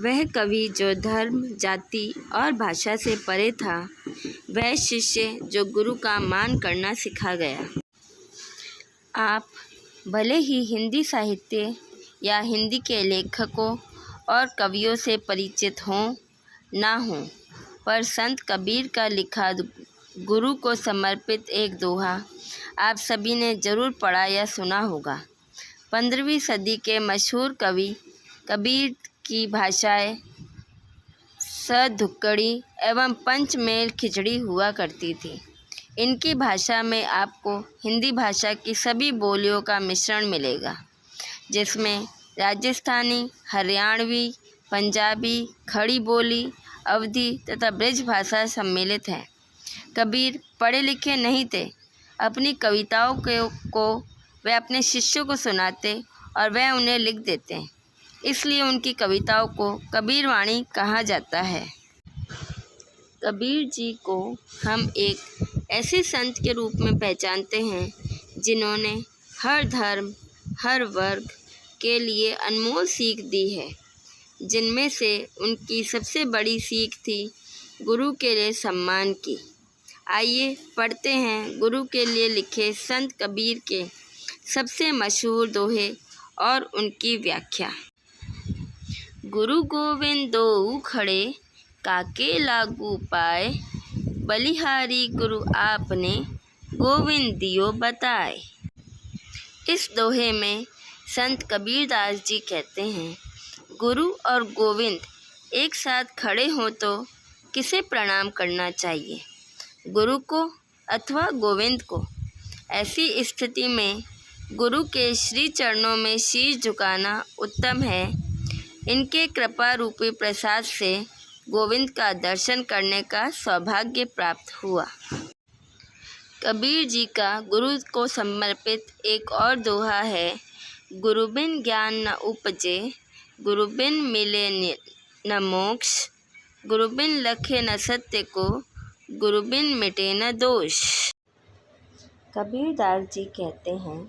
वह कवि जो धर्म, जाति और भाषा से परे था, वह शिष्य जो गुरु का मान करना सिखा गया। आप भले ही हिंदी साहित्य या हिंदी के लेखकों और कवियों से परिचित हों ना हों, पर संत कबीर का लिखा गुरु को समर्पित एक दोहा आप सभी ने ज़रूर पढ़ा या सुना होगा। 15वीं सदी के मशहूर कवि कबीर की भाषाएं सधुक्कड़ी एवं पंचमेल खिचड़ी हुआ करती थी। इनकी भाषा में आपको हिंदी भाषा की सभी बोलियों का मिश्रण मिलेगा, जिसमें राजस्थानी, हरियाणवी, पंजाबी, खड़ी बोली, अवधी तथा ब्रज भाषा सम्मिलित है। कबीर पढ़े लिखे नहीं थे। अपनी कविताओं को वे अपने शिष्यों को सुनाते और वह उन्हें लिख देते, इसलिए उनकी कविताओं को कबीरवाणी कहा जाता है। कबीर जी को हम एक ऐसे संत के रूप में पहचानते हैं जिन्होंने हर धर्म, हर वर्ग के लिए अनमोल सीख दी है, जिनमें से उनकी सबसे बड़ी सीख थी गुरु के लिए सम्मान की। आइए पढ़ते हैं गुरु के लिए लिखे संत कबीर के सबसे मशहूर दोहे और उनकी व्याख्या। गुरु गोविंद दोऊ खड़े, काके लागू पाए, बलिहारी गुरु आपने, गोविंद दियो बताए। इस दोहे में संत कबीरदास जी कहते हैं, गुरु और गोविंद एक साथ खड़े हों तो किसे प्रणाम करना चाहिए, गुरु को अथवा गोविंद को। ऐसी स्थिति में गुरु के श्री चरणों में शीश झुकाना उत्तम है। इनके कृपा रूपी प्रसाद से गोविंद का दर्शन करने का सौभाग्य प्राप्त हुआ। कबीर जी का गुरु को समर्पित एक और दोहा है, गुरु बिन ज्ञान न उपजे, गुरु बिन मिले न मोक्ष, गुरु बिन लखे न सत्य को, गुरु बिन मिटे न दोष। कबीरदास जी कहते हैं,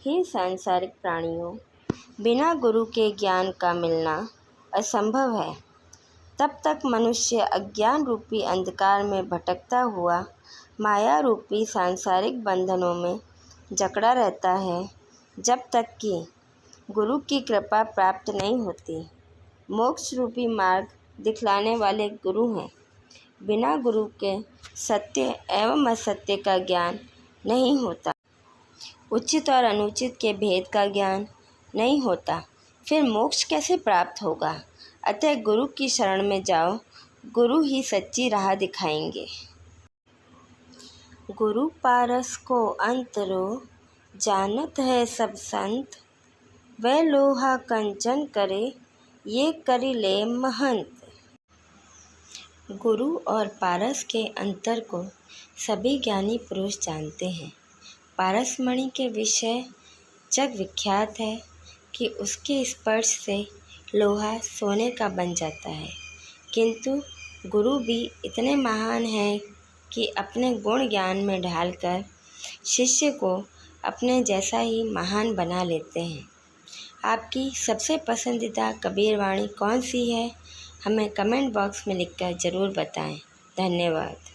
हे सांसारिक प्राणियों, बिना गुरु के ज्ञान का मिलना असंभव है। तब तक मनुष्य अज्ञान रूपी अंधकार में भटकता हुआ माया रूपी सांसारिक बंधनों में जकड़ा रहता है, जब तक कि गुरु की कृपा प्राप्त नहीं होती। मोक्ष रूपी मार्ग दिखलाने वाले गुरु हैं। बिना गुरु के सत्य एवं असत्य का ज्ञान नहीं होता, उचित और अनुचित के भेद का ज्ञान नहीं होता, फिर मोक्ष कैसे प्राप्त होगा। अतः गुरु की शरण में जाओ, गुरु ही सच्ची राह दिखाएंगे। गुरु पारस को अंतरो, जानत है सब संत, वह लोहा कंचन करे, ये करी ले महंत। गुरु और पारस के अंतर को सभी ज्ञानी पुरुष जानते हैं। पारसमणि के विषय जग विख्यात है कि उसके स्पर्श से लोहा सोने का बन जाता है, किंतु गुरु भी इतने महान हैं कि अपने गुण ज्ञान में ढालकर शिष्य को अपने जैसा ही महान बना लेते हैं। आपकी सबसे पसंदीदा कबीरवाणी कौन सी है, हमें कमेंट बॉक्स में लिखकर ज़रूर बताएं। धन्यवाद।